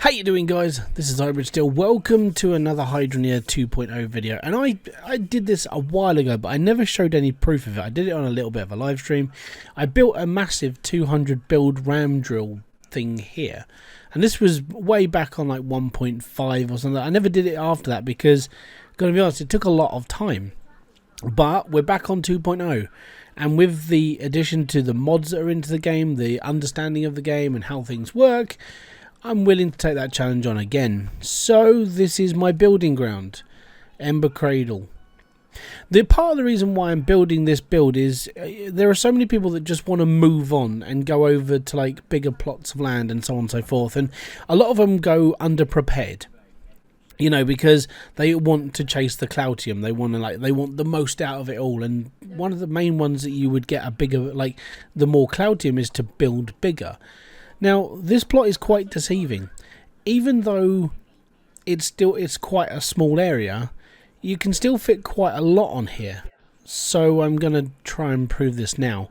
How you doing, guys? This is Hybrid Steel. Welcome to another Hydroneer 2.0 video. And I did this a while ago, but I never showed any proof of it. I did it on a little bit of a live stream. I built a massive 200 build ram drill thing here. And this was way back on like 1.5 or something. I never did it after that because, gotta be honest, it took a lot of time. But we're back on 2.0. And with the addition to the mods that are into the game, the understanding of the game and how things work, I'm willing to take that challenge on again. So this is my building ground, Ember Cradle. The part of the reason why I'm building this build is there are so many people that just want to move on and go over to like bigger plots of land and so on and so forth, and a lot of them go underprepared. You know, because they want to chase the Cloutium, they want the most out of it all, and one of the main ones that you would get a bigger, like the more Cloutium, is to build bigger. Now, this plot is quite deceiving. Even though it's quite a small area, you can still fit quite a lot on here. So I'm going to try and prove this now.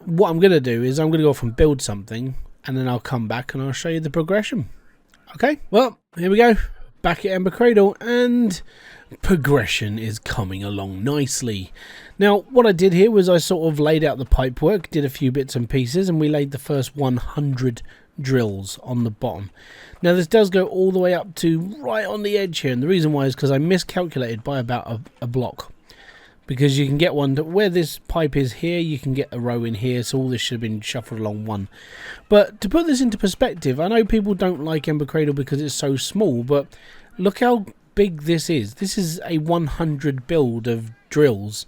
What I'm going to do is I'm going to go off and build something, and then I'll come back and I'll show you the progression. Okay, well, here we go. Back at Ember Cradle, and progression is coming along nicely. Now, what I did here was I sort of laid out the pipe work, did a few bits and pieces, and we laid the first 100 drills on the bottom. Now, this does go all the way up to right on the edge here, and the reason why is because I miscalculated by about a block. Because you can get one where this pipe is here, you can get a row in here, so all this should have been shuffled along one. But to put this into perspective, I know people don't like Ember Cradle because it's so small, but look how big this is. This is a 100 build of drills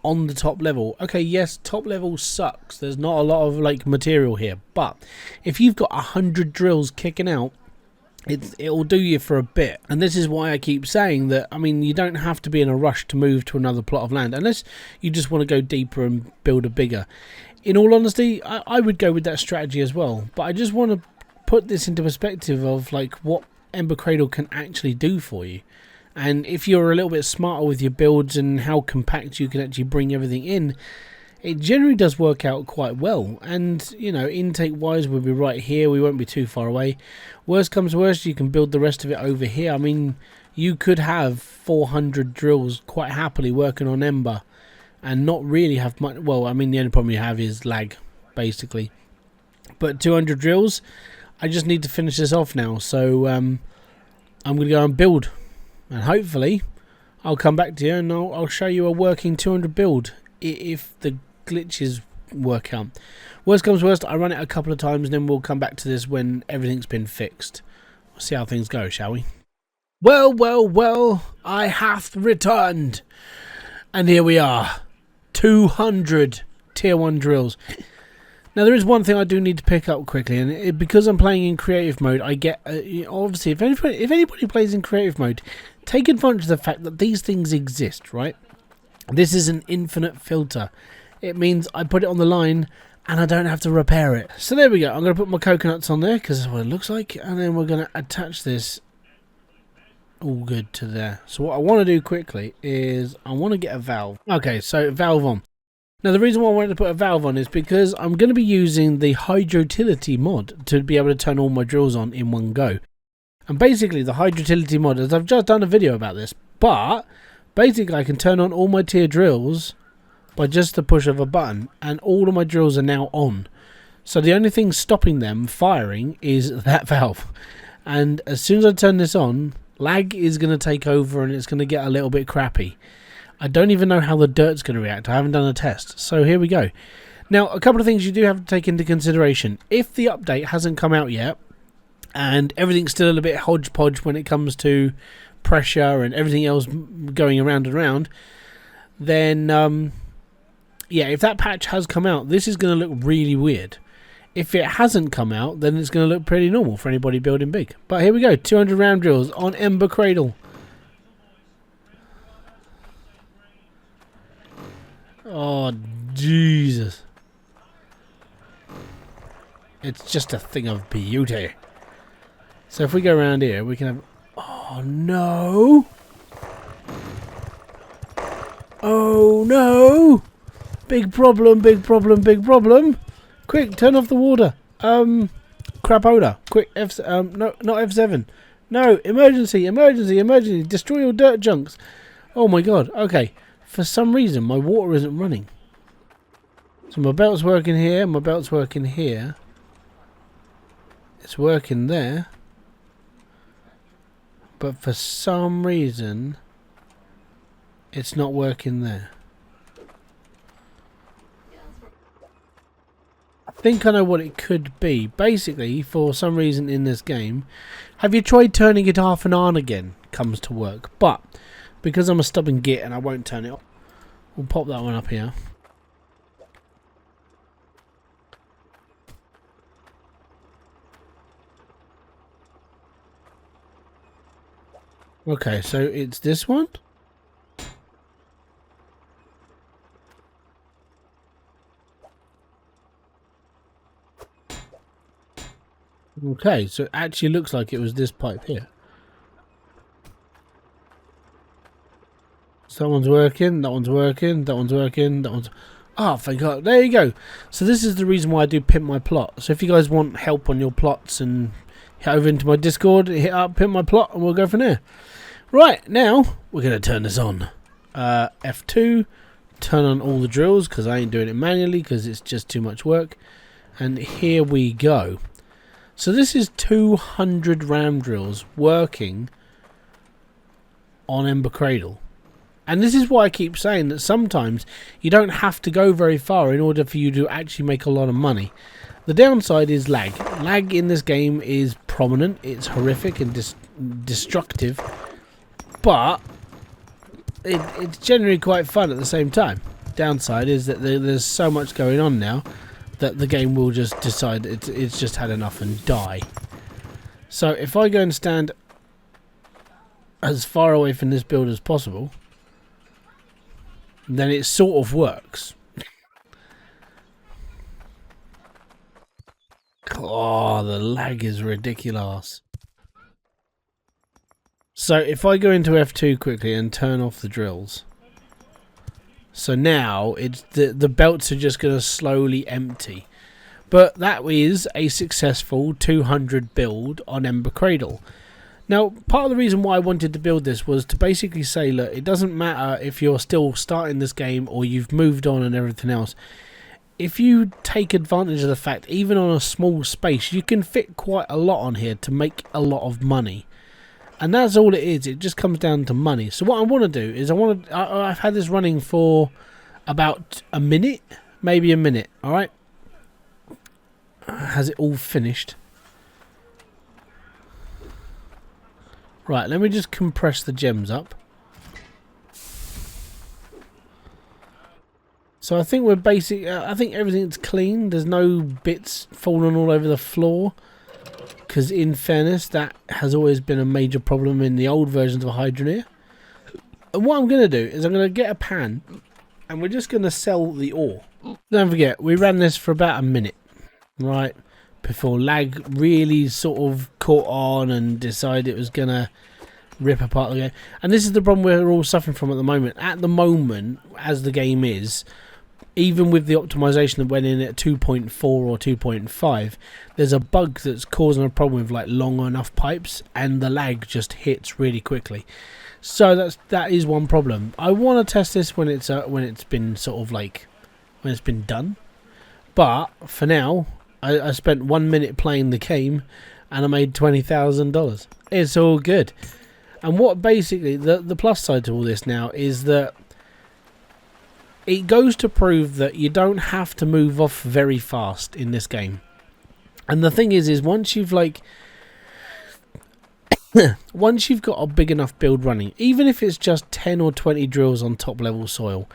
on the top level. Okay, yes, top level sucks. There's not a lot of like material here, but if you've got 100 drills kicking out, it'll do you for a bit. And this is why I keep saying that, I mean, you don't have to be in a rush to move to another plot of land unless you just want to go deeper and build a bigger. In all honesty, I would go with that strategy as well, but I just want to put this into perspective of like what Ember Cradle can actually do for you. And if you're a little bit smarter with your builds and how compact you can actually bring everything in, it generally does work out quite well. And, you know, intake wise, we'll be right here. We won't be too far away. Worst comes to worst, you can build the rest of it over here. I mean, you could have 400 drills quite happily working on Ember and not really have much. Well, I mean, the only problem you have is lag, basically. But 200 drills, I just need to finish this off now. So I'm going to go and build. And hopefully, I'll come back to you and I'll show you a working 200 build if the glitches work out. Worst comes worst, I run it a couple of times and then we'll come back to this when everything's been fixed. We'll see how things go, shall we? Well, I hath returned. And here we are. 200 tier 1 drills. Now, there is one thing I do need to pick up quickly, and because I'm playing in creative mode, I get obviously if anybody plays in creative mode, take advantage of the fact that these things exist, right? This is an infinite filter. It means I put it on the line and I don't have to repair it. So there we go. I'm going to put my coconuts on there because that's what it looks like, and then we're going to attach this all good to there. So what I want to do quickly is I want to get a valve. Okay, so valve on. Now, the reason why I wanted to put a valve on is because I'm going to be using the Hydrotility mod to be able to turn all my drills on in one go. And basically, the Hydrotility mod, as I've just done a video about this, but basically I can turn on all my tier drills by just the push of a button, and all of my drills are now on. So the only thing stopping them firing is that valve. And as soon as I turn this on, lag is going to take over and it's going to get a little bit crappy. I don't even know how the dirt's going to react. I haven't done a test. So here we go. Now, a couple of things you do have to take into consideration. If the update hasn't come out yet, and everything's still a bit hodgepodge when it comes to pressure and everything else going around and around, then, yeah, if that patch has come out, this is going to look really weird. If it hasn't come out, then it's going to look pretty normal for anybody building big. But here we go. 200 round drills on Ember Cradle. Oh, Jesus. It's just a thing of beauty. So if we go around here, we can have... Oh, no. Oh, no. Big problem, big problem, big problem. Quick, turn off the water. crapola. Quick, no, not F7. No, emergency, emergency, emergency. Destroy your dirt junks. Oh my god. Okay. For some reason, my water isn't running. So my belt's working here, my belt's working here. It's working there. But for some reason, it's not working there. I think I know what it could be. Basically, for some reason in this game, have you tried turning it off and on again? Comes to work. But, because I'm a stubborn git and I won't turn it off, we'll pop that one up here. Okay, so it's this one? Okay, so it actually looks like it was this pipe here. So that one's working, that one's working, that one's working, that one's... Oh, thank God. There you go. So this is the reason why I do pimp my plot. So if you guys want help on your plots, and hit over into my Discord, hit up pimp my plot, and we'll go from there. Right, now we're going to turn this on. F2, turn on all the drills, because I ain't doing it manually, because it's just too much work. And here we go. So this is 200 ram drills working on Ember Cradle. And this is why I keep saying that sometimes you don't have to go very far in order for you to actually make a lot of money. The downside is lag. Lag in this game is prominent. It's horrific and destructive. But it's generally quite fun at the same time. Downside is that there's so much going on now that the game will just decide it's just had enough and die. So if I go and stand as far away from this build as possible, then it sort of works. Oh, the lag is ridiculous. So if I go into F2 quickly and turn off the drills, so now it's the belts are just going to slowly empty. But that is a successful 200 build on Ember Cradle. Now, part of the reason why I wanted to build this was to basically say, look, it doesn't matter if you're still starting this game or you've moved on and everything else. If you take advantage of the fact, even on a small space, you can fit quite a lot on here to make a lot of money. And that's all it is. It just comes down to money. So what I want to do is I've had this running for about a minute, maybe a minute. All right. Has it all finished? Right. Let me just compress the gems up. So I think we're basic. I think everything's clean. There's no bits falling all over the floor. Because in fairness, that has always been a major problem in the old versions of Hydroneer. And what I'm going to do is I'm going to get a pan and we're just going to sell the ore. Don't forget, we ran this for about a minute, right? Before lag really sort of caught on and decided it was going to rip apart the game. And this is the problem we're all suffering from at the moment. At the moment, as the game is, even with the optimization that went in at 2.4 or 2.5, there's a bug that's causing a problem with like long enough pipes, and the lag just hits really quickly. So that is one problem. I want to test this when it's been sort of like when it's been done. But for now, I spent 1 minute playing the game, and I made $20,000. It's all good. And what basically the plus side to all this now is that it goes to prove that you don't have to move off very fast in this game. And the thing is once you've like once you've got a big enough build running, even if it's just 10 or 20 drills on top level soil,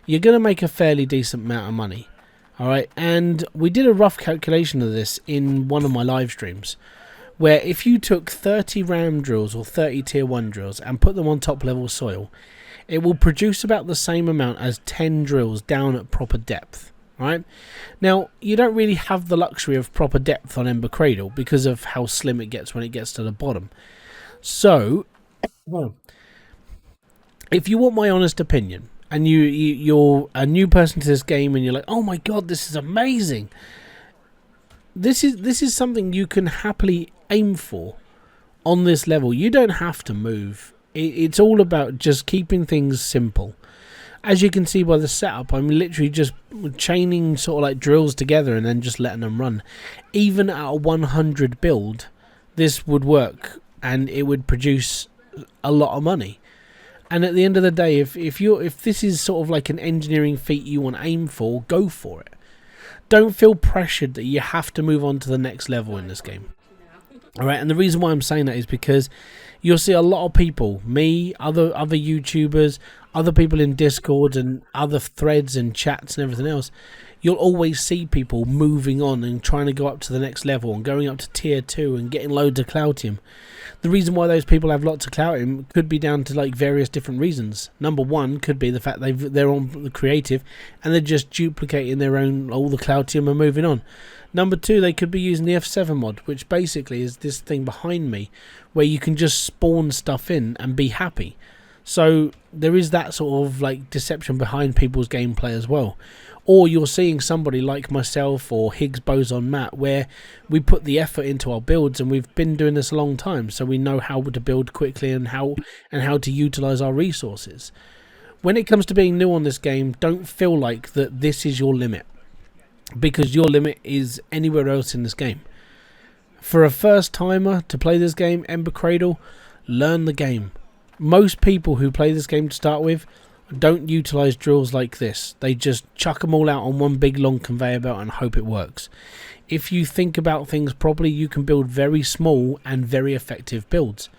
you're going to make a fairly decent amount of money. Alright, and we did a rough calculation of this in one of my live streams, where if you took 30 ram drills or 30 tier 1 drills and put them on top level soil, it will produce about the same amount as 10 drills down at proper depth. Right? Now, you don't really have the luxury of proper depth on Ember Cradle because of how slim it gets when it gets to the bottom. So, if you want my honest opinion, and you're a new person to this game and you're like, oh my god, this is amazing, this is something you can happily aim for on this level. You don't have to move. It's all about just keeping things simple. As you can see by the setup, I'm literally just chaining sort of like drills together and then just letting them run. Even at a 100 build, this would work and it would produce a lot of money. And at the end of the day, if this is sort of like an engineering feat you want to aim for, go for it. Don't feel pressured that you have to move on to the next level in this game. Alright, and the reason why I'm saying that is because you'll see a lot of people, me, other YouTubers, other people in Discord and other threads and chats and everything else. You'll always see people moving on and trying to go up to the next level and going up to tier 2 and getting loads of Cloutium. The reason why those people have lots of Cloutium could be down to like various different reasons. Number one could be the fact they're on the creative and they're just duplicating their own all the Cloutium and moving on. Number two, they could be using the F7 mod, which basically is this thing behind me where you can just spawn stuff in and be happy. So there is that sort of like deception behind people's gameplay as well. Or you're seeing somebody like myself or Higgs Boson Matt where we put the effort into our builds and we've been doing this a long time, so we know how to build quickly and how to utilize our resources. When it comes to being new on this game, don't feel like that this is your limit, because your limit is anywhere else in this game. For a first timer to play this game, Ember Cradle, learn the game. Most people who play this game to start with don't utilize drills like this. They just chuck them all out on one big long conveyor belt and hope it works. If you think about things properly, you can build very small and very effective builds.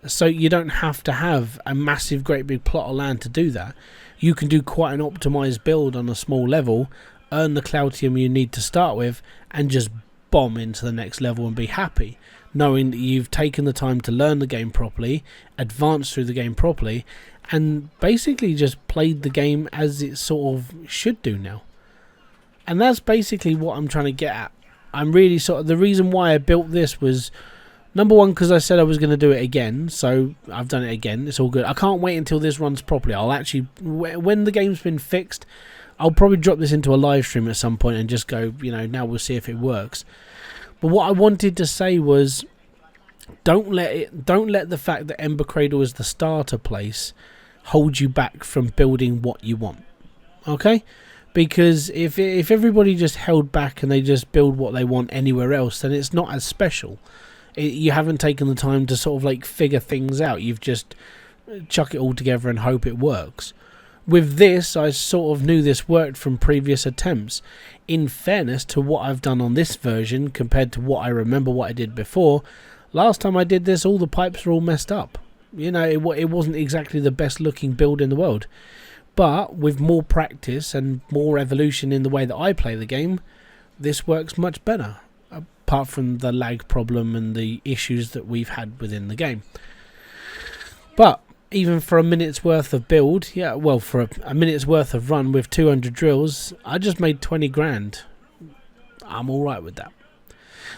So you don't have to have a massive great big plot of land to do that. You can do quite an optimized build on a small level, earn the Cloutium you need to start with, and just bomb into the next level and be happy, knowing that you've taken the time to learn the game properly, advance through the game properly, and basically just played the game as it sort of should do now. And that's basically what I'm trying to get at. I'm really the reason why I built this was, number one, because I said I was going to do it again, so I've done it again. It's all good. I can't wait until this runs properly. I'll actually, when the game's been fixed, I'll probably drop this into a live stream at some point and just go, now we'll see if it works. But what I wanted to say was, don't let the fact that Ember Cradle is the starter place hold you back from building what you want. Okay? Because if everybody just held back and they just build what they want anywhere else, then it's not as special. You haven't taken the time to sort of like figure things out. You've just chuck it all together and hope it works. With this, I sort of knew this worked from previous attempts. In fairness to what I've done on this version compared to what I remember what I did before, last time I did this, all the pipes were all messed up. It wasn't exactly the best looking build in the world. But with more practice and more evolution in the way that I play the game, this works much better. Apart from the lag problem and the issues that we've had within the game. But even for a minute's worth of build, for a minute's worth of run with 200 drills, I just made 20 grand. I'm alright with that.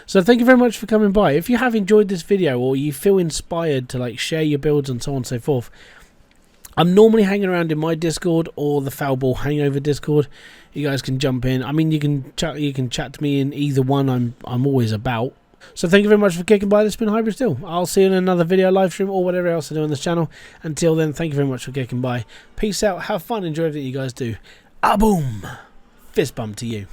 So thank you very much for coming by. If you have enjoyed this video or you feel inspired to like share your builds and so on and so forth, I'm normally hanging around in my Discord or the Foulball Hangover Discord. You guys can jump in. I mean, you can chat to me in either one. I'm always about. So thank you very much for kicking by. This has been Hybrid Steel. I'll see you in another video, live stream, or whatever else I do on this channel. Until then, thank you very much for kicking by. Peace out. Have fun. Enjoy everything you guys do. Ah, boom. Fist bump to you.